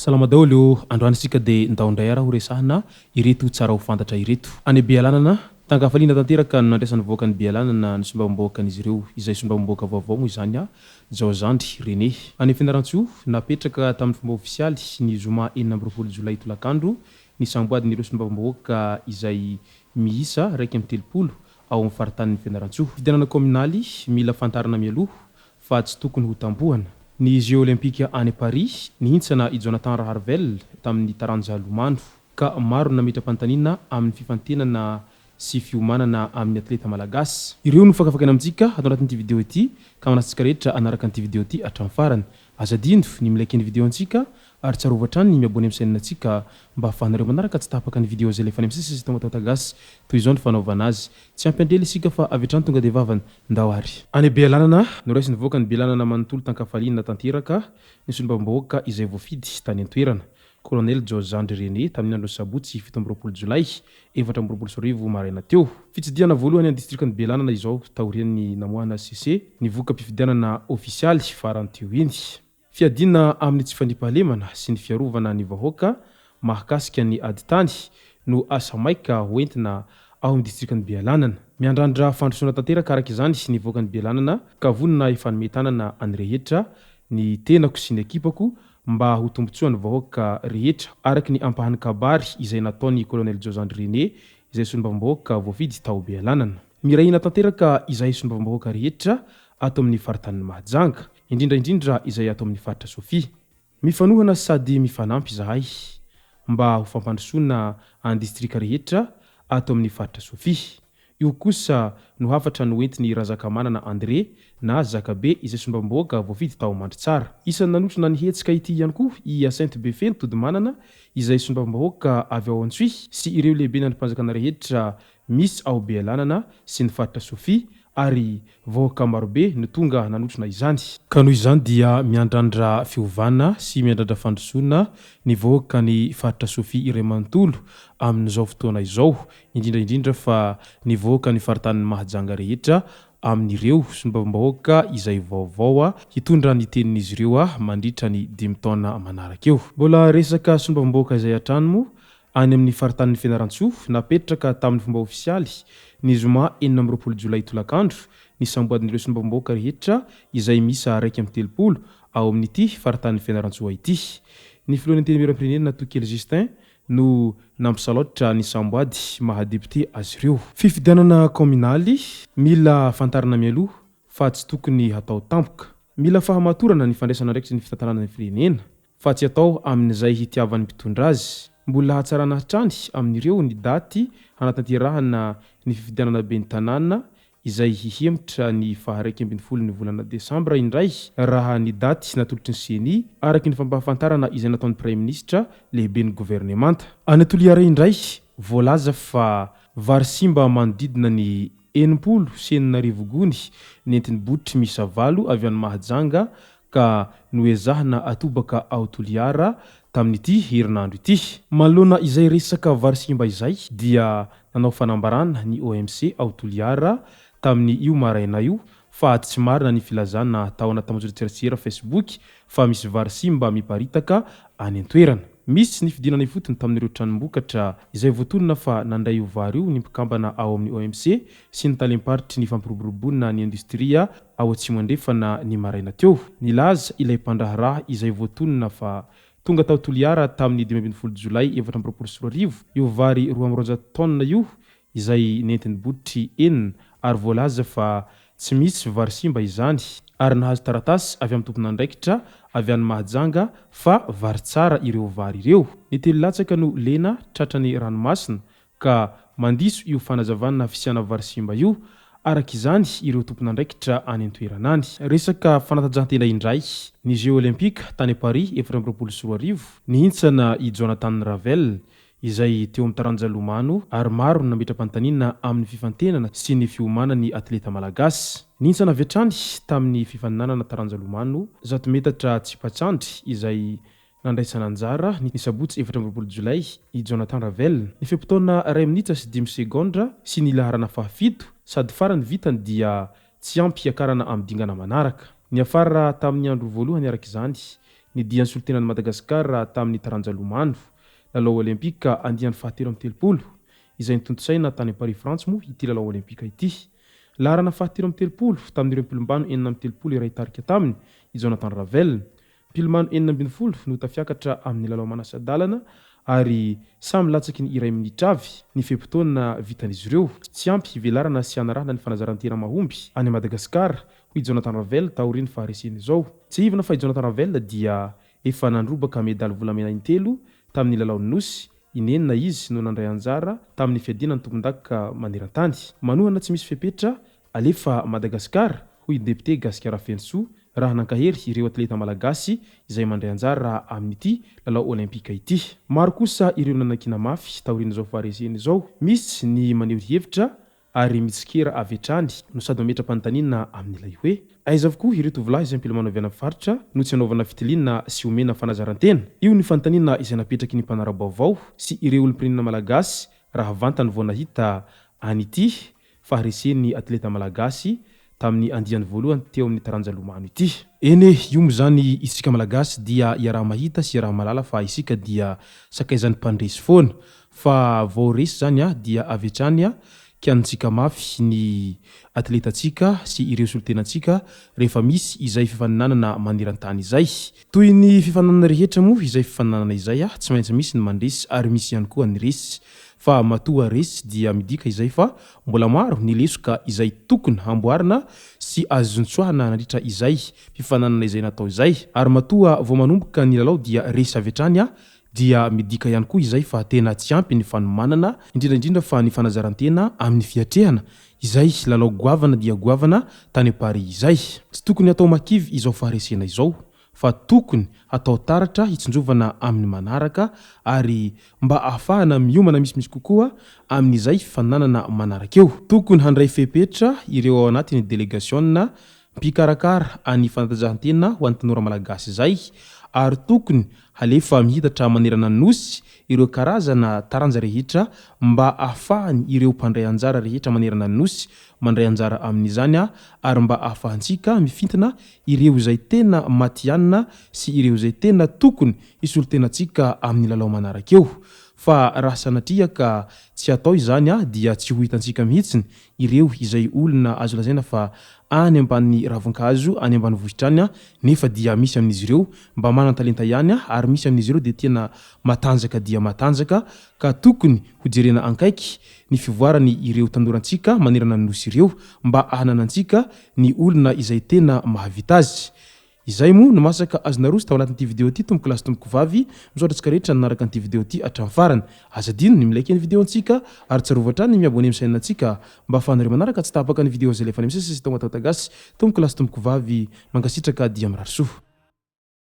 Salama daholo androany isika dia ndaondray ara ho resahana ireto tsara ho fantatra ireto. Any Bealanana tangafaliana tanteraka no nandraisan'ny voaka ny Bealanana ny sombamboakan'izy ireo izay sombamboaka vaovao moa izany a Jaozandry René. Any Fianarantsoa napetraka tamin'ny fomba ofisialy ny zoma 20 Jolay tolakandro ny samboadin'ireo sombamboaka izay miisa 130 ao amin'ny faritanin'ny Fianarantsoa. Fidianana kominaly mila fantarina mialoha fa tsy tokony ho tambohana. Ny Jeux olympiques any Paris nihintsana i Jonathan Harvel tamin'ny taranja lomano ka maro nametra-pantanina amin'ny fifantenana sy fiomanana amin'ny atleta malagasy. Ireo no fakafakana amintsika atao anatin'ity vidéo ity ka manasitsika rehetra anaraka an'ity vidéo ity hatramin'ny farany. Azadino ny milaiky ny vidéo antsika ary tsarovatra ny miabony amin'ny chaîne antsika mba ahafahanareo manaraka tsy tapaka ny vidéo zay lefany amin'ny sisy tomatagasy toy izao ny fanaovana azy. Tsy ampandrely isika fa avy hatrany tonga dia vavany ndahary. Any Bealanana no raisiny voaka ny Bealanana manontolo tankafaliana tanteraka ny sombamboaka izay voafidy tany an-toerana. Colonel Jaozandry René tamin'ny andro sabotsy 17 Jolay 2024 maraina teo. Fitsidiana voalohany amin'ny distrikan'ny Bealanana izao taorian'ny namoahana CC ny voka mpifidianana ofisialy farany teo iny. Fiadina amin'ny tsy fandriampahalemana sy ny fiarovana ny vahoaka mahakasika ny aditany no asa maika hoentina ao amin'ny distrikan'ny Bealanana. Miandrandra fandrosoana tanteraka araka izany ny voakan'ny Bealanana ka vonona efa nometanana any rehetra ny tenako sy ny ekipako mba ho tombotsoa ny vahoaka rehetra araka ny ampahany kabary izay nataony Colonel Jaozandry René izay sombamboaka voafidy tao Bealanana. Mirahina tanteraka izay sombamboaka rehetra ato amin'ny faritanin'ny Mahajanga indrindra izay ato amin'ny faritra Sofia. Mifanohana sady mifanampy zahay mba ho fampandrosoana any distrika rehetra ato amin'ny faritra Sofia. Io kosa no hafatra no entiny Razakamanana André na Zakabe izay sombamboaka voafidy tao Mandritsara. Isan'ny nanotrona ny hetsika ity ihany koa i Sainte Befeny Todomanana izay sombamboaka avy ao Antsoy sy ireo lehibe ny mpanjakana rehetra misy ao Bealanana sy ny faritra Sofia ary vahoaka marobe no tonga nanotrona izany. Ka noho izany dia miandrandra fiovana sy miandrandra fandrosoana ny vahoaka ny faritra Sofia iray manontolo amin'izao fotoana izao, indrindra fa ny vahoaka ny faritanin'ny Mahajanga rehetra amin'ireo sombamboaka izay vaovao hitondra ny tenin'izy ireo mandritra ny 5 taona manaraka eo. Mbola resaka sombamboaka izay hatrany any amin'ny faritanin'ny Fianarantsoa napetraka tamin'ny fomba ofisialy ny zoma 20 Jolay tolakandro ny samboadin'ireo sombamboaka rehetra izay misa 130 ao amin'ity faritanin'ny Fianarantsoa ity. Ny filohan'ny teny miram-pirenena Tokely Justin no nampisalotra ny samboady mahadepute azy ireo. Fifidianana kominaly mila fantarina mialoha fa tsy tokony hatao tampoka. Mila fahamatorana ny fandraisana andraikitry ny fitantanana ny firenena fa tsy atao amin'izay hitiavan'ny mpitondra azy. Mbola hatsarana hatrany amin'ireo ny daty hanatanterahana ny fifidianana ben'ny tanàna izay hihemitra ny faha 12 ny volana Desambra indray raha ny daty natolotry ny CENI araka ny fampahafantarana izay nataon'ny Prime Ministra lehibe ny gouvernemanta. Any Toliara indray voalaza fa vary simba manodidina ny 70 sy 80 gony nentin'ny botry misa 9 avy any Mahajanga ka noezahana atobaka ao Toliara tamin'ity herinandro ity. Malona izay resaka vary simba izay dia nanao fanambarana ny OMC ao Toliara tamin'ny io maraina io fa tsy marina ny filazana tao anaty tambazotra Facebook fa misy vary simba miparitaka any an-toerana. Misy ny fidinana ifotony tamin'ireo tranom-bokatra izay voatonona fa nandray io vary io ny mpikambana ao amin'ny OMC sy ny talemparitra ny fampiroboroboana ny indostria ao atsimo andrefana ny maraina teo. Nilaza ilay mpandraharaha izay voatonona fa tonga tao Toliara tamin'ny 12 Jolay 2024 io vary 200 tonna io izay nentin'ny botry enina ary voalaza fa tsy misy vary simba izany ary nahazo taratasy avy amin'ny tompon'andraikitra avy any Mahajanga fa vary tsara ireo vary ireo. Ny telo latsaka no lena tratrany ranomasina ka mandiso io fanazavana fisiana vary simba io arak'izany ireo tompon'andraikitra any an-toeranany. Resaka fanatanjahantena indray, ny Jeux olympiques tany Paris 2024 nihintsana i Jonathan Ravel izay teo amin'ny taranja lomano ary maro nametra-panontaniana amin'ny fifantenana sy ny fiomanany atleta malagasy. Nihintsana avy hatrany tamin'ny fifaninanana taranja lomano 100 metatra tsipatsandry izay nandraisana anjara ny sabotsy 14 Jolay i Jonathan Ravel. Ny fepotona 2 minitra sy 5 segondra sy ny laharana fahafito sady farany vitany dia tsy ampy akarana amin'ny dingana manaraka. Ny afara tamin'ny andro voalohany arak'izany ny dian'ny solitenan'i Madagasikara tamin'ny taranja lomano lalao olimpika andian'ny fahatelo amby telopolo izay nitontosaina tany Paris France moa ity lalao olimpika ity. Laharana fahatelo amby telopolo tamin'ireo mpilombano 4 amby telopolo iray tarika taminy i Jonathan Ravel. Mpilombano 4 amby 20 no tafiakatra amin'ny lalao manasa-dalana ary samy latsaky ny iray minitra avy ny fepotona vitan'izy ireo. Tsy ampy velarana sy anarahana ny fanazarantena mahomby any Madagasikara hoy Jonathan Ravel taoriny fahareseny izao. Tsy hivana fa i Jonathan Ravel dia efa nandrobaka medaly volamena intelo tamin'ny lalaon'ny nosy, inenina izy no nandray anjara tamin'ny fiadinany tompon-daka maneran-tany. Manohana tsy misy fepetra alefa Madagasikara hoy député Gasikara Fenso raha nankahery ireo atleta malagasy izay mandray anjara amin'ity lalao olimpika ity. Maro kosa ireo nanakina mafy taorian'izao fahareseny izao. Misy ny maneho hevitra ary mitsikera avy hatrany no sady mametra-panontaniana amin'ilay hoe aiza avokoa ireo tovolahy izay mpilomaano avy any amin'ny faritra no tsy hanaovana fitiliana sy omena fanazarantena. Io ny fanontaniana izay napetraky ny mpanara-baovao sy ireo olom-pirenena malagasy raha vantany vao nahita an'ity fahareseny atleta malagasy tamin'ny andiany voalohany teo amin'ny taranja lomano ity. Eny io moa zany isika malagasy dia iaraha mahita sy iaraha malala fa isika dia sakaizan'ny mpandresy foana fa vao resy zany dia avy hatrany kianitsika mafy ny atletatsika sy ireo solitenantsika rehefa misy izay fifaninanana maneran-tany izay. Toy ny fifaninanana rehetra moa izay fifaninanana izay tsy maintsy misy ny mandresy ary misy ihany koa ny resy. Fa matoa resy dia midika izay fa mbola maro ny lesoka izay tokony hamboarina sy azontsoahana nandritra izay fifaninanana izay natao izay. Ary matoa vao manomboka ny lalao dia resy avy hatrany dia midika ihany koa izay fa tena tsy ampy ny fanomanana indrindra fa ny fanazarantena amin'ny fiatrehana izay lalao goavana dia goavana tany Paris izay. Tsy tokony atao makivy izao faharesena izao fa tokony atao taratra hitsinjovana amin'ny manaraka ary mba ahafahana miomana misimisy kokoa amin'izay fifaninanana manaraka eo. Tokony handray fepetra ireo ao anatin'ny délégation mpikarakara any fanatanjahantena ho an'ny tanora malagasy izay ary tokony halefa mihitatra manerana ny nosy ireo karazana taranja rehetra mba ahafahany ireo mpandray anjara rehetra manerana ny nosy mandray anjara amin'izany ary mba ahafahantsika mifintina ireo izay tena matianina sy ireo izay tena tokony isolitenantsika amin'ny lalao manaraka eo. Fa raha sanatria ka tsy atao izany dia tsy ho hitantsika mihitsiny ireo izay olona azo lazaina fa any ambany ravinkazo any ambany vohitra any nefa dia misy amin'izy ireo mba manan-talenta ihany ary misy amin'izy ireo dia tena matanjaka dia matanjaka ka tokony ho jerena ankaiky ny fivoarany ireo tandorantsika manerana ny nosy ireo mba ahananantsika ny olona izay tena mahavita azy. Izay moa no masaka azonarosy tao anatin'ity video ity tomboko lasy tomboko vavy misaotratsika rehetra nanaraka an'ity video ity hatramin'ny farany. Aza dino ny milaiky ny video antsika ary tsarovatra ny miabone amin'ny chaîne antsika mba ahafahanareo manaraka tsy tapaka ny video izay lefa misy sy tonga tao tagasy tomboko lasy tomboko vavy mankasitraka dia mirary soa.